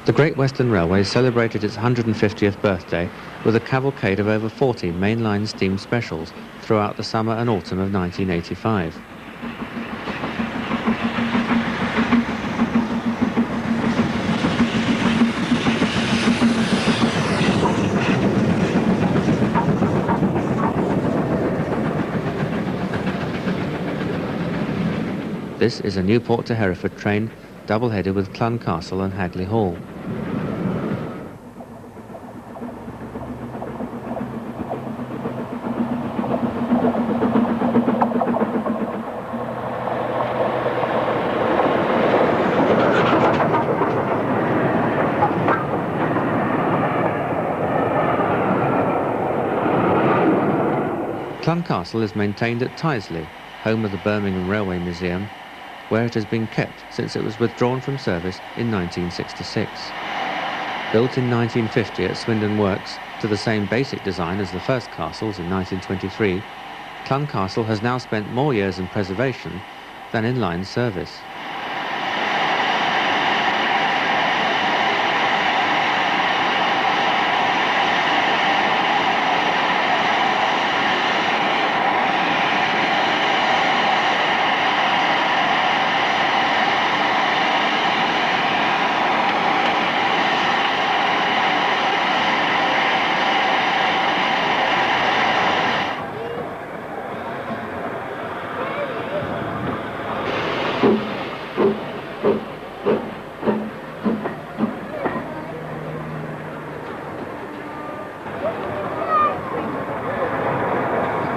The Great Western Railway celebrated its 150th birthday with a cavalcade of over 40 mainline steam specials throughout the summer and autumn of 1985. This is a Newport to Hereford train, double-headed with Clun Castle and Hagley Hall. Clun Castle is maintained at Tyseley, home of the Birmingham Railway Museum, where it has been kept since it was withdrawn from service in 1966. Built in 1950 at Swindon Works to the same basic design as the first castles in 1923, Clun Castle has now spent more years in preservation than in line service.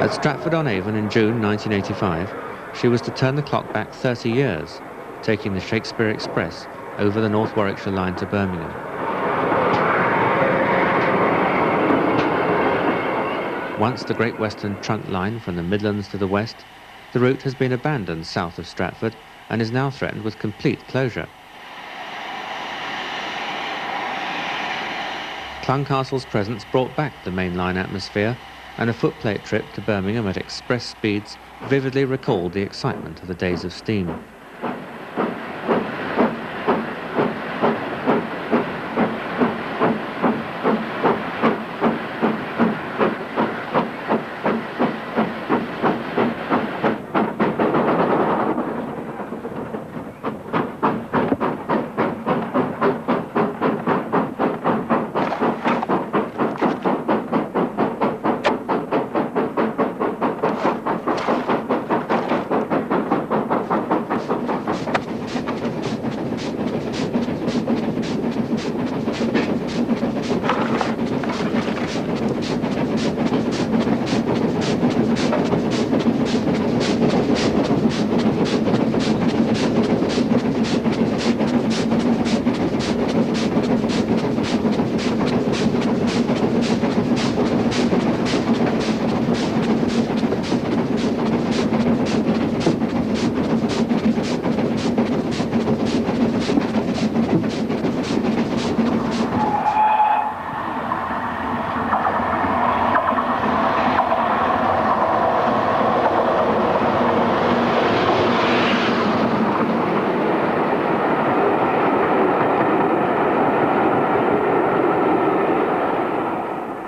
At Stratford-on-Avon in June 1985, she was to turn the clock back 30 years, taking the Shakespeare Express over the North Warwickshire line to Birmingham. Once the Great Western trunk line from the Midlands to the west, the route has been abandoned south of Stratford and is now threatened with complete closure. Clun Castle's presence brought back the mainline atmosphere, and a footplate trip to Birmingham at express speeds vividly recalled the excitement of the days of steam.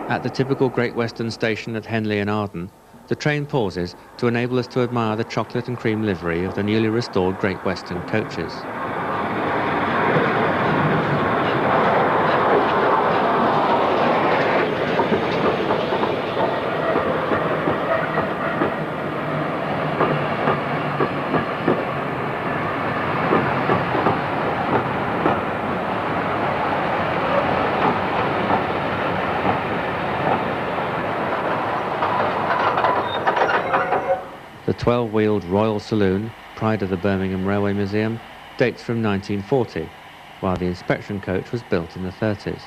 At the typical Great Western station at Henley and Arden, the train pauses to enable us to admire the chocolate and cream livery of the newly restored Great Western coaches. The 12-wheeled Royal Saloon, pride of the Birmingham Railway Museum, dates from 1940, while the inspection coach was built in the 30s.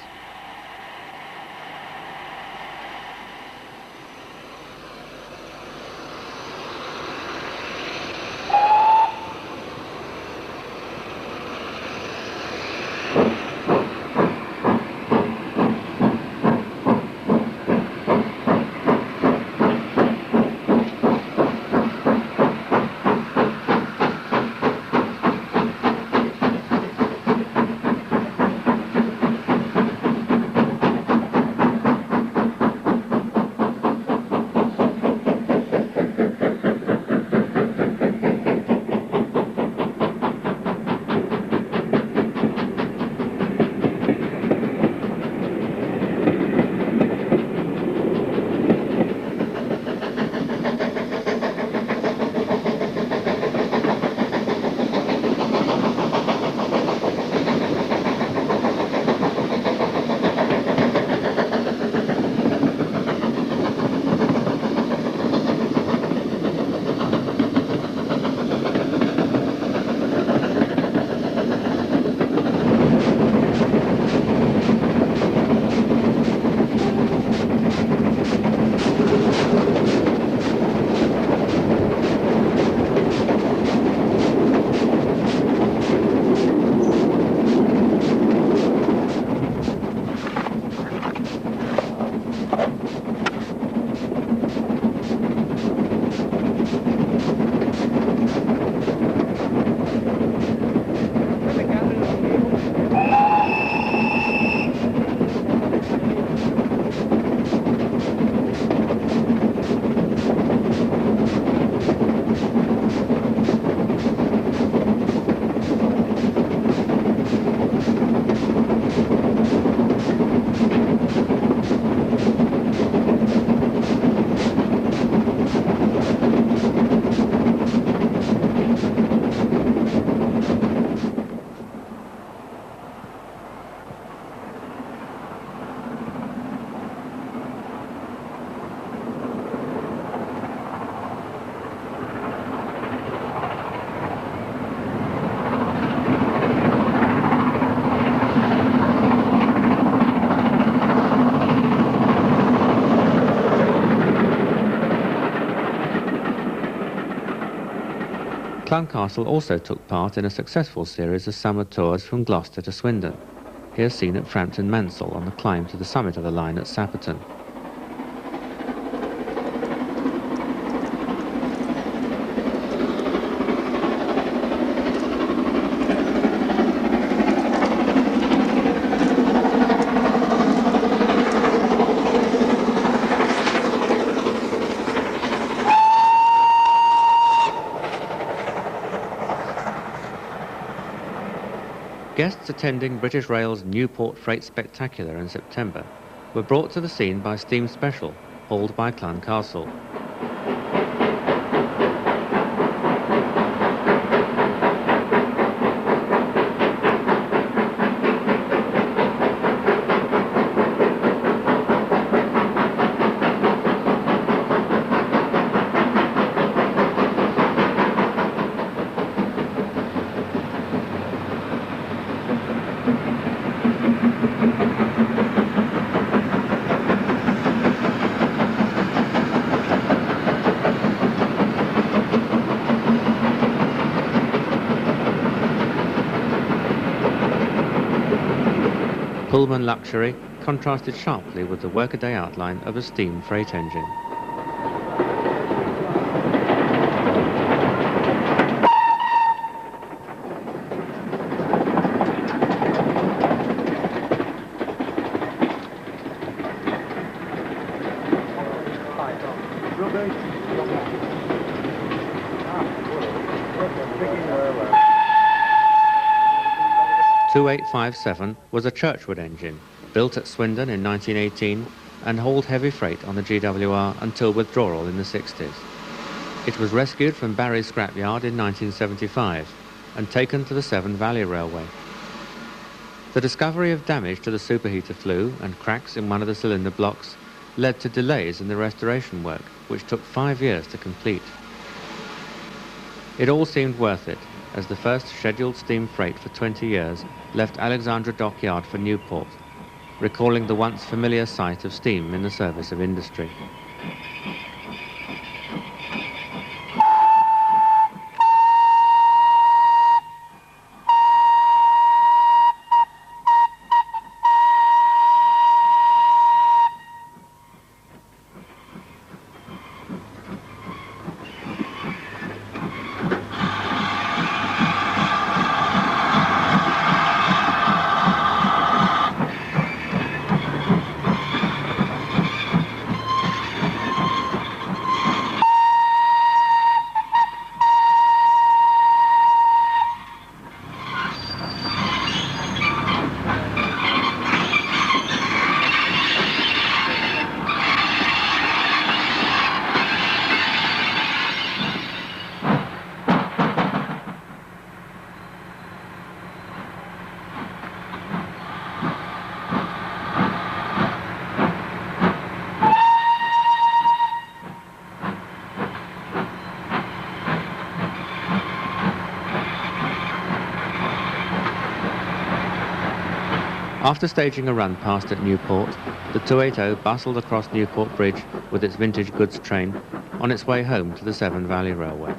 Clun Castle also took part in a successful series of summer tours from Gloucester to Swindon, here seen at Frampton Mansell on the climb to the summit of the line at Sapperton. Guests attending British Rail's Newport Freight Spectacular in September were brought to the scene by Steam Special, hauled by Clun Castle. Pullman luxury contrasted sharply with the workaday outline of a steam freight engine. (2857) was a Churchwood engine, built at Swindon in 1918 and hauled heavy freight on the GWR until withdrawal in the 60s. It was rescued from Barry's scrapyard in 1975 and taken to the Severn Valley Railway. The discovery of damage to the superheater flue and cracks in one of the cylinder blocks led to delays in the restoration work, which took 5 years to complete. It all seemed worth it, as the first scheduled steam freight for 20 years left Alexandra Dockyard for Newport, recalling the once familiar sight of steam in the service of industry. After staging a run past at Newport, the 280 bustled across Newport Bridge with its vintage goods train on its way home to the Severn Valley Railway.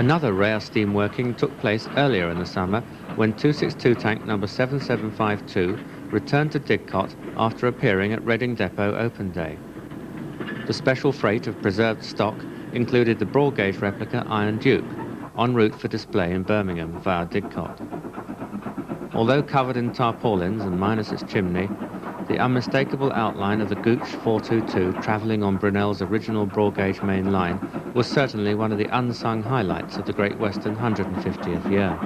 Another rare steam working took place earlier in the summer when 262 tank number 7752 returned to Didcot after appearing at Reading Depot Open Day. The special freight of preserved stock included the broad gauge replica Iron Duke, en route for display in Birmingham via Didcot. Although covered in tarpaulins and minus its chimney, the unmistakable outline of the Gooch 422 travelling on Brunel's original broad gauge main line was certainly one of the unsung highlights of the Great Western 150th year.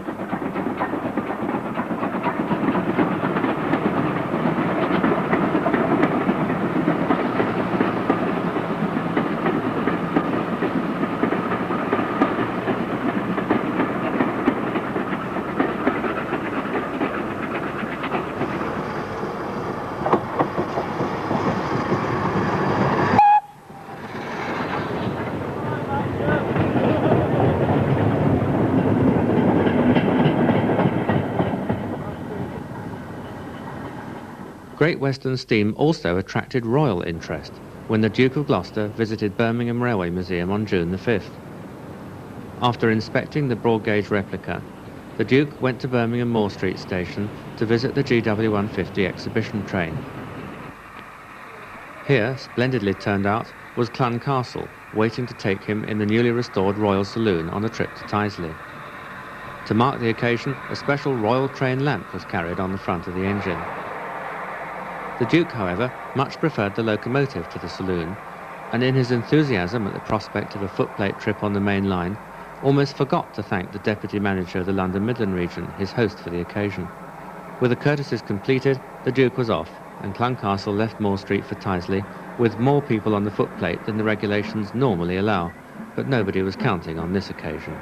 Great Western steam also attracted royal interest when the Duke of Gloucester visited Birmingham Railway Museum on June the 5th. After inspecting the broad gauge replica, the Duke went to Birmingham Moor Street station to visit the GW150 exhibition train. Here, splendidly turned out, was Clun Castle, waiting to take him in the newly restored Royal Saloon on a trip to Tyseley. To mark the occasion, a special Royal Train lamp was carried on the front of the engine. The Duke, however, much preferred the locomotive to the saloon, and in his enthusiasm at the prospect of a footplate trip on the main line, almost forgot to thank the Deputy Manager of the London Midland region, his host for the occasion. With the courtesies completed, the Duke was off, and Clun Castle left Moor Street for Tyseley with more people on the footplate than the regulations normally allow, but nobody was counting on this occasion.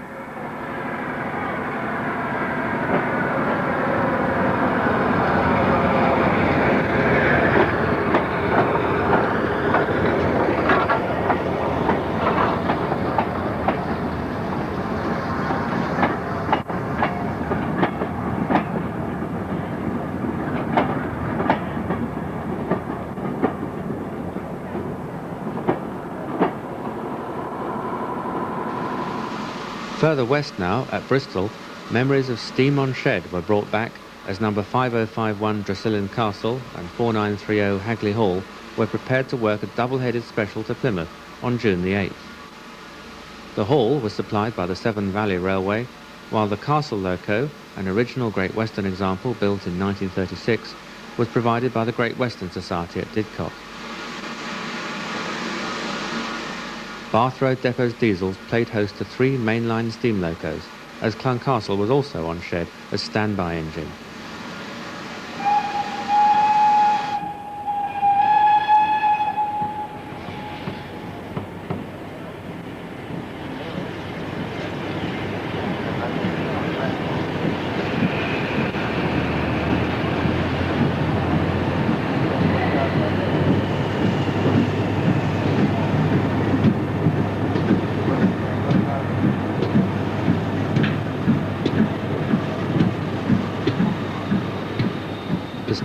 Further west now, at Bristol, memories of steam on shed were brought back as number 5051 Dracylin Castle and 4930 Hagley Hall were prepared to work a double-headed special to Plymouth on June the 8th. The hall was supplied by the Severn Valley Railway, while the Castle loco, an original Great Western example built in 1936, was provided by the Great Western Society at Didcot. Bath Road Depot's diesels played host to 3 mainline steam locos, as Clun Castle was also on shed as standby engine.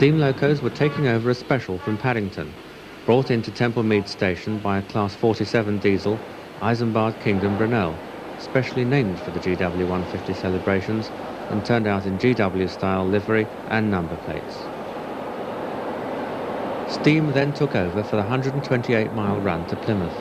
Steam locos were taking over a special from Paddington, brought into Temple Mead Station by a Class 47 diesel Isambard Kingdom Brunel, specially named for the GW150 celebrations and turned out in GW-style livery and number plates. Steam then took over for the 128-mile run to Plymouth.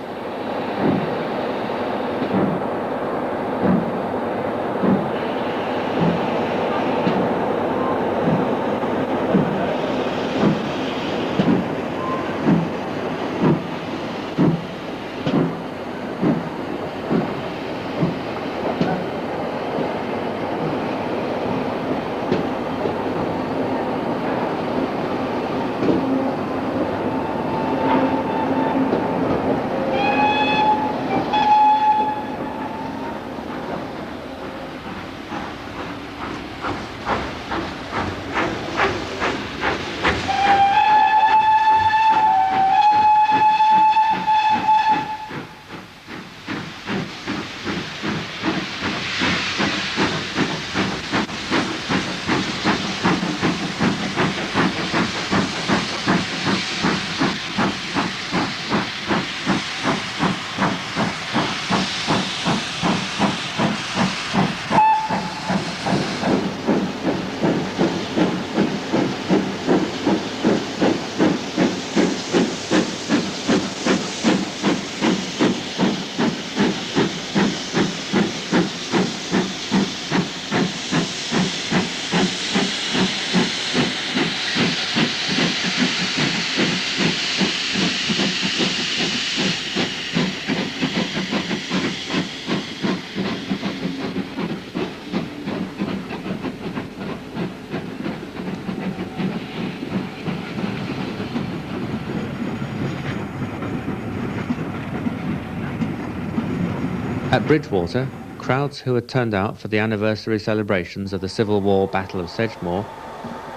At Bridgewater, crowds who had turned out for the anniversary celebrations of the Civil War Battle of Sedgemoor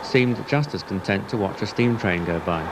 seemed just as content to watch a steam train go by.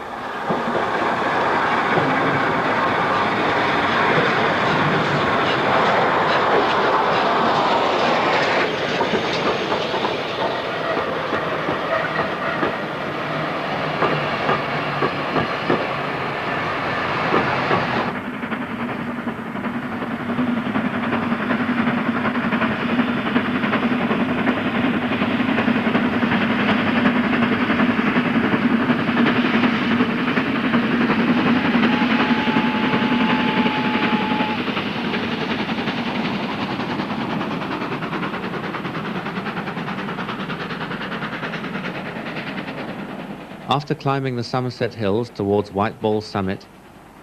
After climbing the Somerset Hills towards Whiteball Summit,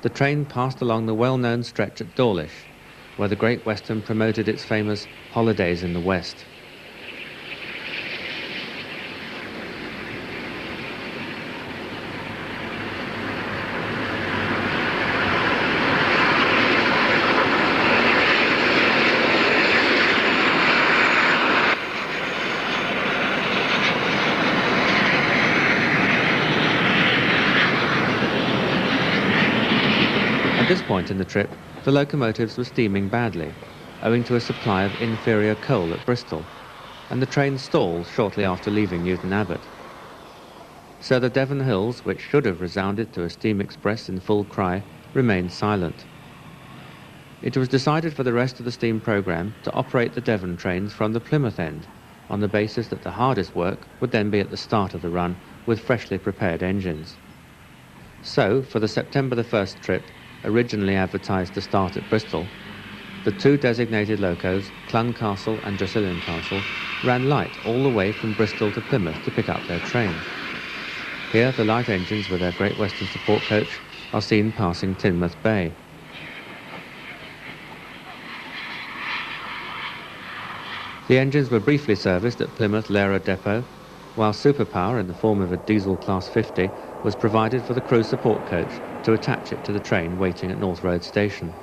the train passed along the well-known stretch at Dawlish, where the Great Western promoted its famous Holidays in the West. At this point in the trip, the locomotives were steaming badly, owing to a supply of inferior coal at Bristol, and the train stalled shortly after leaving Newton Abbot. So the Devon Hills, which should have resounded to a steam express in full cry, remained silent. It was decided for the rest of the steam programme to operate the Devon trains from the Plymouth end, on the basis that the hardest work would then be at the start of the run with freshly prepared engines. So, for the September the 1st trip, originally advertised to start at Bristol, the two designated locos, Clun Castle and Drussillian Castle, ran light all the way from Bristol to Plymouth to pick up their train. Here the light engines with their Great Western support coach are seen passing Teignmouth Bay. The engines were briefly serviced at Plymouth Lera depot, while superpower in the form of a diesel Class 50 was provided for the crew support coach to attach it to the train waiting at North Road Station.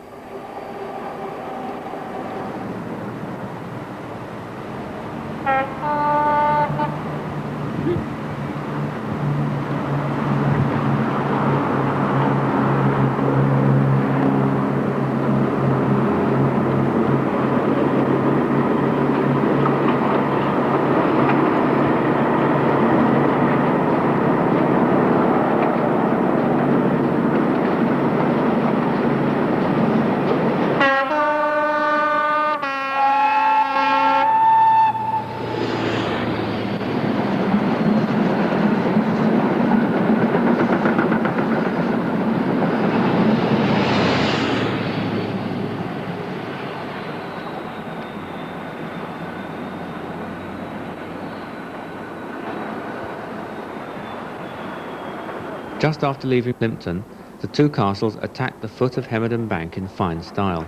Just after leaving Plympton, the two castles attacked the foot of Sapperton Bank in fine style.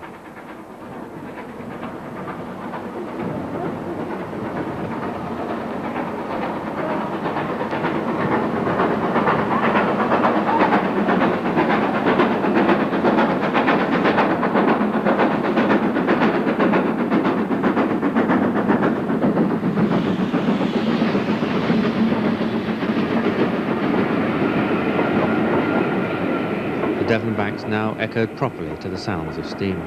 Devon Banks now echoed properly to the sounds of steam.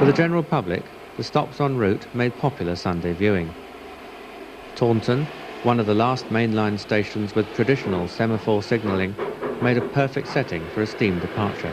For the general public, the stops en route made popular Sunday viewing. Taunton, one of the last mainline stations with traditional semaphore signalling, made a perfect setting for a steam departure.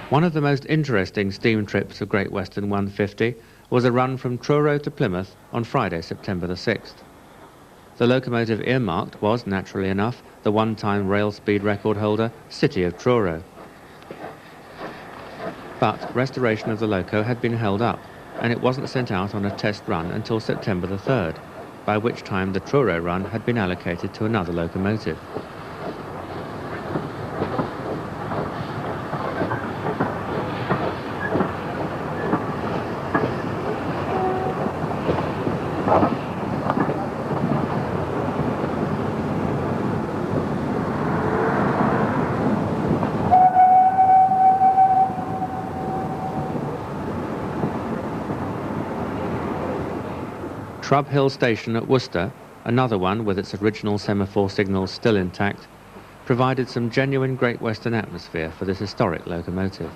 One of the most interesting steam trips of Great Western 150 was a run from Truro to Plymouth on Friday, September the 6th. The locomotive earmarked was, naturally enough, the one-time rail speed record holder, City of Truro. But restoration of the loco had been held up, and it wasn't sent out on a test run until September the 3rd, by which time the Truro run had been allocated to another locomotive. Shrub Hill Station at Worcester, another one with its original semaphore signals still intact, provided some genuine Great Western atmosphere for this historic locomotive.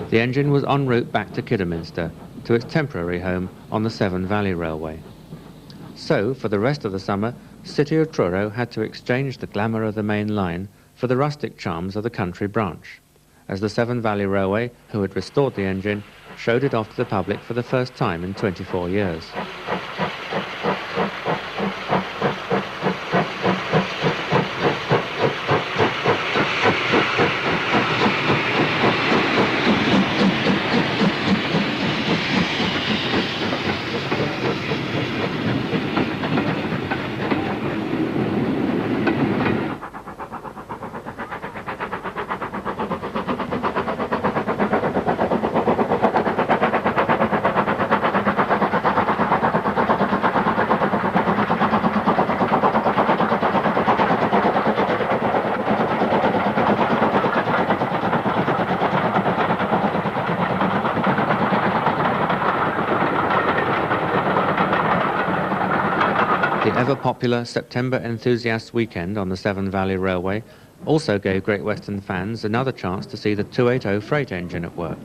The engine was en route back to Kidderminster, to its temporary home on the Severn Valley Railway. So, for the rest of the summer, City of Truro had to exchange the glamour of the main line for the rustic charms of the country branch, as the Severn Valley Railway, who had restored the engine, showed it off to the public for the first time in 24 years. The ever-popular September Enthusiasts Weekend on the Severn Valley Railway also gave Great Western fans another chance to see the 280 freight engine at work.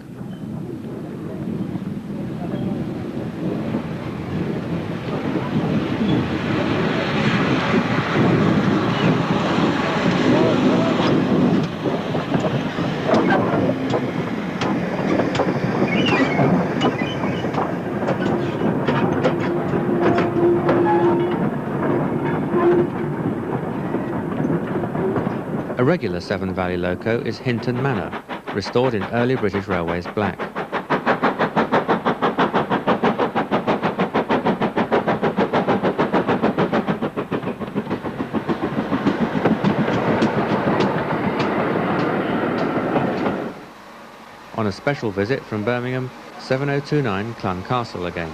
A regular Severn Valley loco is Hinton Manor, restored in early British Railways black. On a special visit from Birmingham, 7029 Clun Castle again.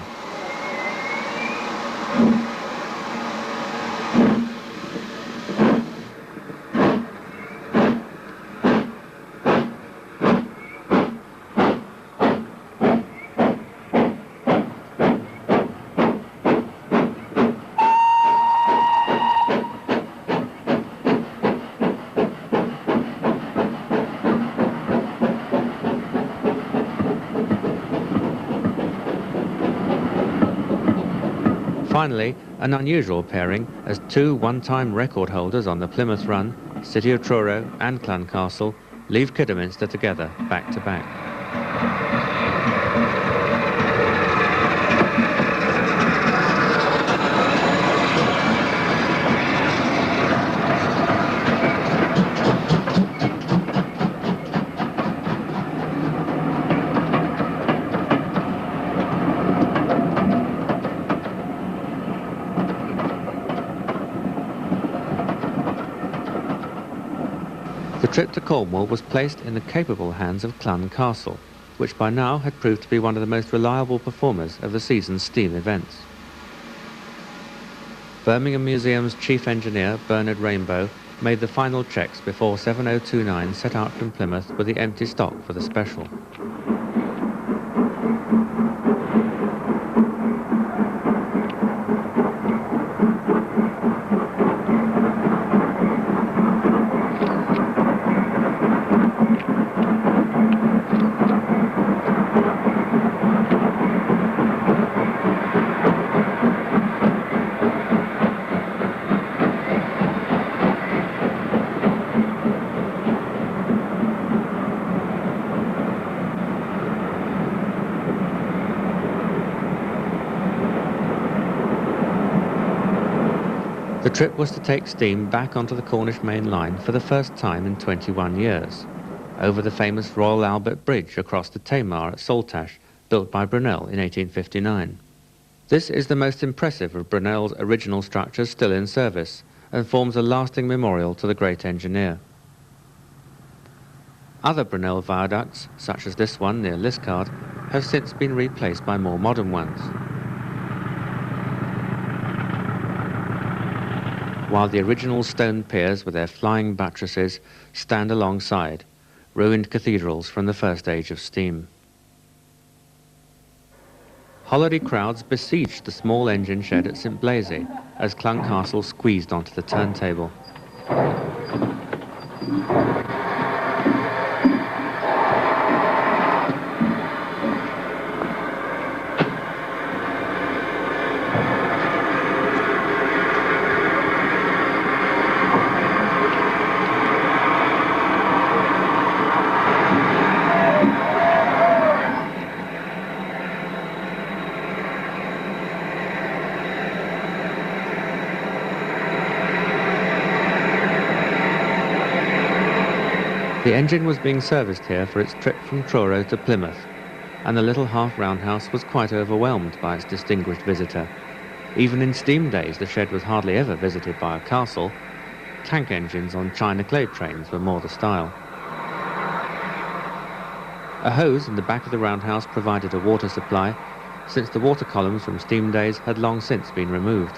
Finally, an unusual pairing as two one-time record holders on the Plymouth run, City of Truro and Clun Castle, leave Kidderminster together back to back. The trip to Cornwall was placed in the capable hands of Clun Castle, which by now had proved to be one of the most reliable performers of the season's steam events. Birmingham Museum's chief engineer, Bernard Rainbow, made the final checks before 7029 set out from Plymouth with the empty stock for the special. The trip was to take steam back onto the Cornish main line for the first time in 21 years, over the famous Royal Albert Bridge across the Tamar at Saltash, built by Brunel in 1859. This is the most impressive of Brunel's original structures still in service, and forms a lasting memorial to the great engineer. Other Brunel viaducts, such as this one near Liscard, have since been replaced by more modern ones. While the original stone piers with their flying buttresses stand alongside, ruined cathedrals from the first age of steam. Holiday crowds besieged the small engine shed at St Blazey as Clun Castle squeezed onto the turntable. The engine was being serviced here for its trip from Truro to Plymouth, and the little half-roundhouse was quite overwhelmed by its distinguished visitor. Even in steam days, the shed was hardly ever visited by a castle. Tank engines on China clay trains were more the style. A hose in the back of the roundhouse provided a water supply, since the water columns from steam days had long since been removed.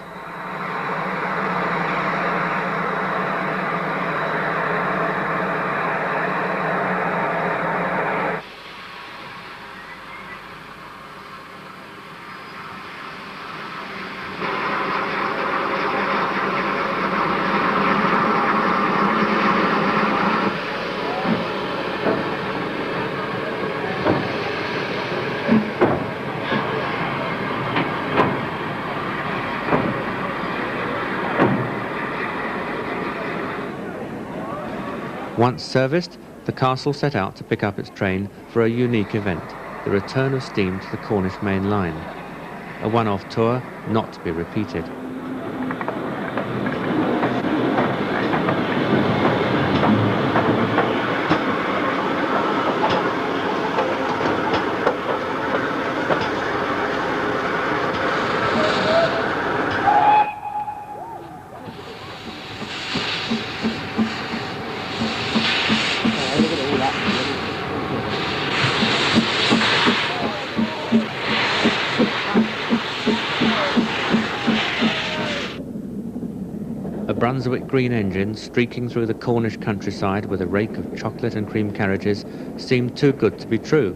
Once serviced, the castle set out to pick up its train for a unique event, the return of steam to the Cornish main line. A one-off tour not to be repeated. A Brunswick green engine streaking through the Cornish countryside with a rake of chocolate and cream carriages seemed too good to be true,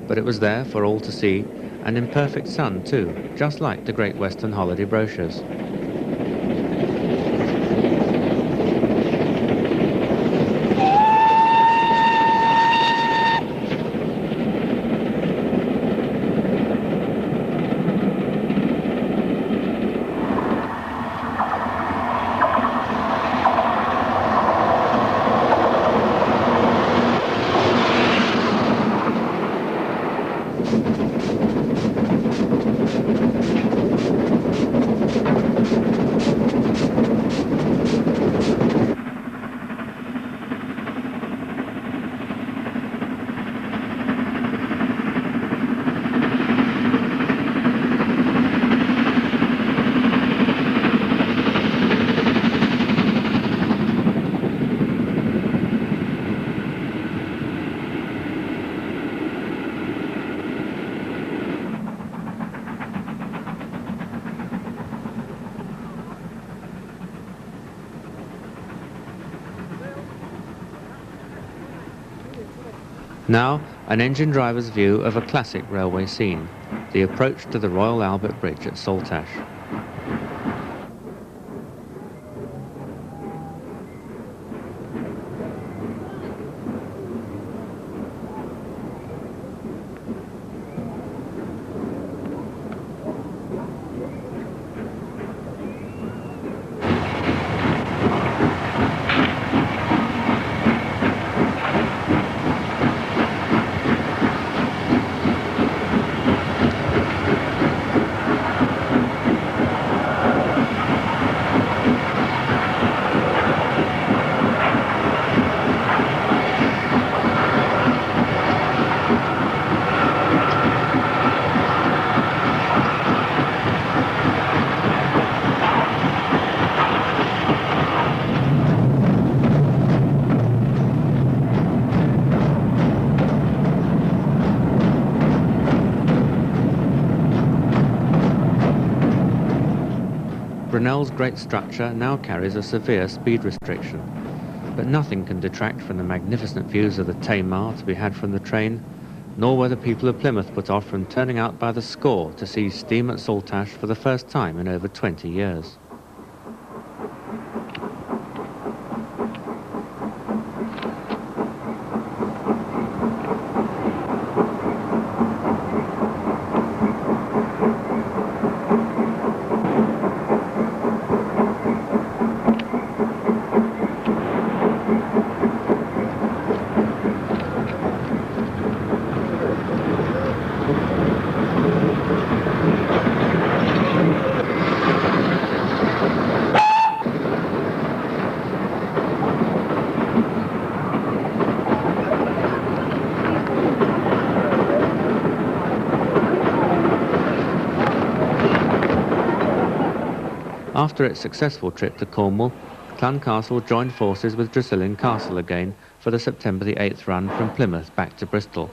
but it was there for all to see, and in perfect sun too, just like the Great Western holiday brochures. Now, an engine driver's view of a classic railway scene, the approach to the Royal Albert Bridge at Saltash. Brunel's great structure now carries a severe speed restriction, but nothing can detract from the magnificent views of the Tamar to be had from the train, nor were the people of Plymouth put off from turning out by the score to see steam at Saltash for the first time in over 20 years. After its successful trip to Cornwall, Clun Castle joined forces with Clun Castle again for the September the 8th run from Plymouth back to Bristol.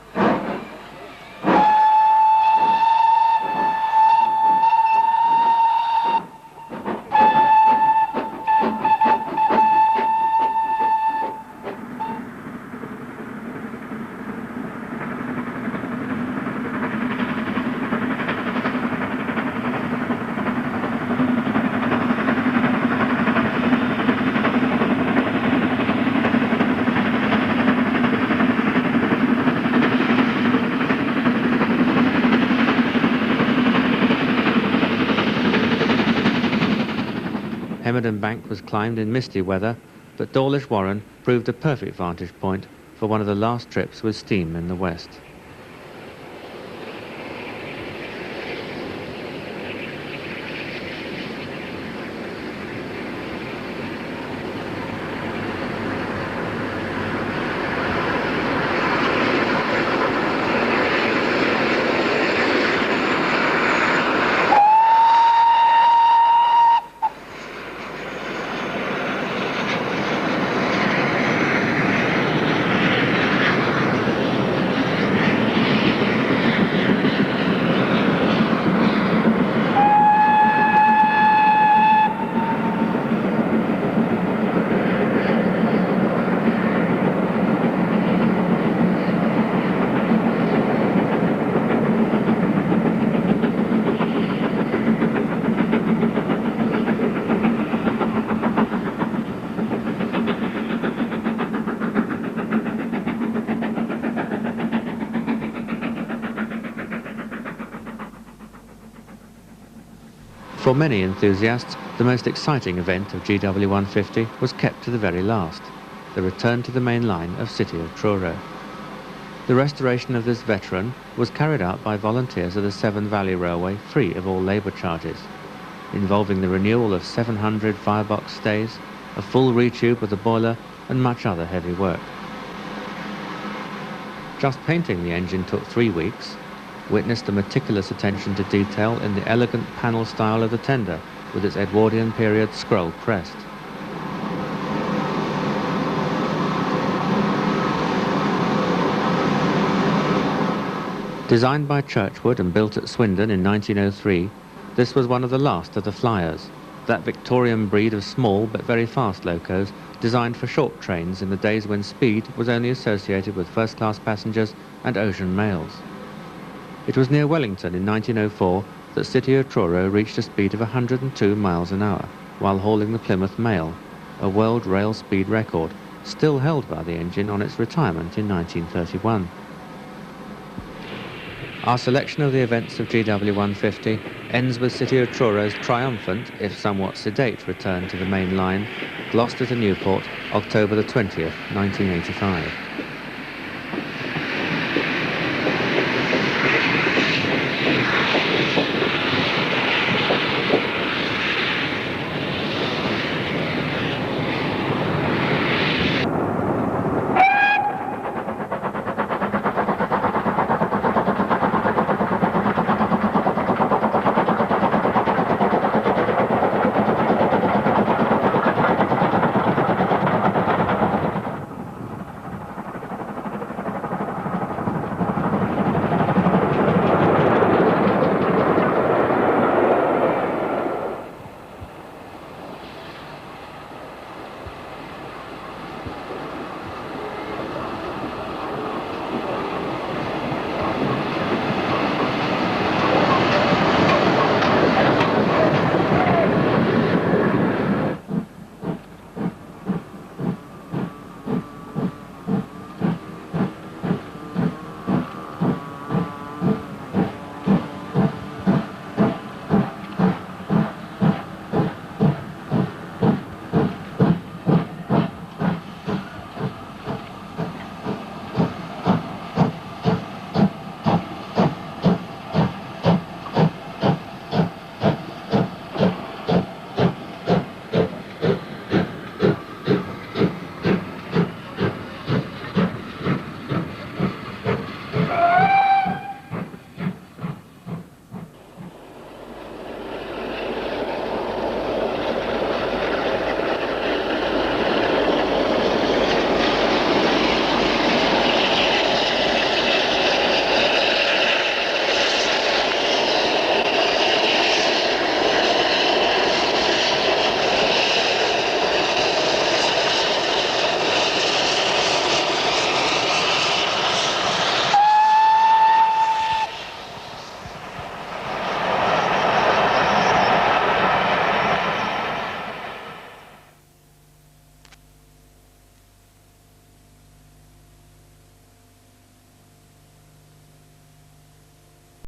Sapperton Bank was climbed in misty weather, but Dawlish Warren proved a perfect vantage point for one of the last trips with steam in the west. For many enthusiasts, the most exciting event of GW 150 was kept to the very last, the return to the main line of City of Truro. The restoration of this veteran was carried out by volunteers of the Severn Valley Railway free of all labour charges, involving the renewal of 700 firebox stays, a full retube of the boiler and much other heavy work. Just painting the engine took 3 weeks. Witnessed a meticulous attention to detail in the elegant panel style of the tender with its Edwardian period scroll crest. Designed by Churchwood and built at Swindon in 1903, this was one of the last of the flyers, that Victorian breed of small but very fast locos designed for short trains in the days when speed was only associated with first-class passengers and ocean mails. It was near Wellington in 1904 that City of Truro reached a speed of 102 miles an hour while hauling the Plymouth Mail, a world rail speed record, still held by the engine on its retirement in 1931. Our selection of the events of GW 150 ends with City of Truro's triumphant, if somewhat sedate, return to the main line, Gloucester to Newport, October the 20th, 1985.